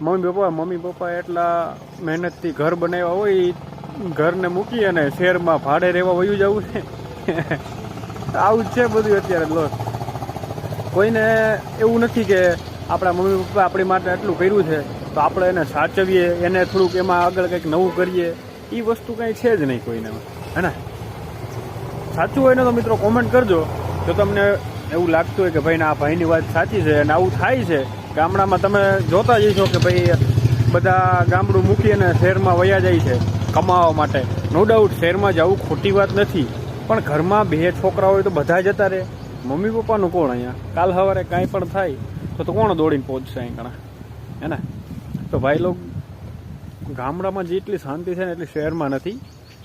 Mummy papa એટલા મહેનતથી ઘર બનાવ્યા હોય, ઘરને મૂકી અને શહેરમાં ભાડે રહેવા વયું જવું છે. આવું જ છે બધું અત્યારે લોસ. કોઈને એવું નથી કે આપણા મમ્મી પપ્પા આપણી માટે આટલું કર્યું છે તો આપણે એને સાચવીએ, એને થોડુંક એમાં આગળ કંઈક નવું કરીએ. એ વસ્તુ કંઈ છે જ નહીં કોઈને, હે ને? સાચું હોય ને તો મિત્રો કોમેન્ટ કરજો. જો તમને એવું લાગતું હોય કે ભાઈ આ ભાઈની વાત સાચી છે અને આવું થાય છે, ગામડામાં તમે જોતા જઈશો કે ભાઈ બધા ગામડું મૂકી અને શહેરમાં વયા જાય છે કમાવા માટે. નો ડાઉટ શહેરમાં જવું ખોટી વાત નથી, પણ ઘરમાં 2 છોકરા હોય તો બધા જતા રહે. મમ્મી પપ્પાનું કોણ અહીંયા? કાલ સવારે કાંઈ પણ થાય તો કોણ દોડીને પહોંચશે અહીં ઘણા, હે ને? તો ભાઈ લોકો ગામડામાં જેટલી શાંતિ છે ને એટલી શહેરમાં નથી.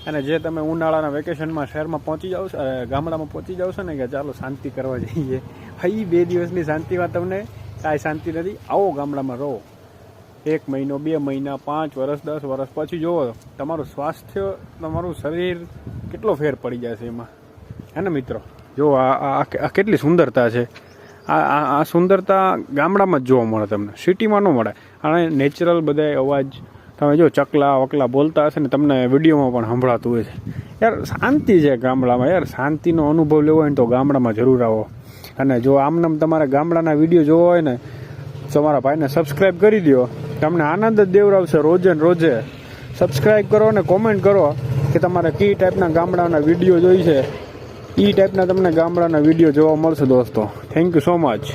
અને જે તમે ઉનાળાના વેકેશનમાં શહેરમાં પહોંચી જાવ છો, ગામડામાં પહોંચી જાવ છો ને કે ચાલો શાંતિ કરવા જઈએ, ભાઈ 2 દિવસની શાંતિમાં તમને કાંઈ શાંતિ નથી. આવો ગામડામાં રહો, 1 મહિનો 2 મહિના 5 વર્ષ 10 વર્ષ પછી જુઓ તમારું સ્વાસ્થ્ય, તમારું શરીર કેટલો ફેર પડી જાય છે એમાં, હે ને મિત્રો? જો આ કેટલી સુંદરતા છે. આ સુંદરતા ગામડામાં જ જોવા મળે તમને, સિટીમાં ન મળે. અને નેચરલ બધા અવાજ તમે જો ચકલા વકલા બોલતા હશે ને, તમને વિડીયોમાં પણ સંભળાતું હોય છે. યાર શાંતિ છે ગામડામાં. યાર શાંતિનો અનુભવ લેવો હોય ને તો ગામડામાં જરૂર આવો. અને જો આમનામ તમારે ગામડાના વિડીયો જોવો હોય ને, તમારા ભાઈને સબસ્ક્રાઈબ કરી દો, તમને આનંદ જ દેવરાવશે. રોજે ને રોજે સબસ્ક્રાઈબ કરો અને કોમેન્ટ કરો કે તમારે કઈ ટાઈપના ગામડાના વિડીયો જોઈ છે. એ ટાઈપના તમને ગામડાના વિડીયો જોવા મળશે દોસ્તો. Thank you so much.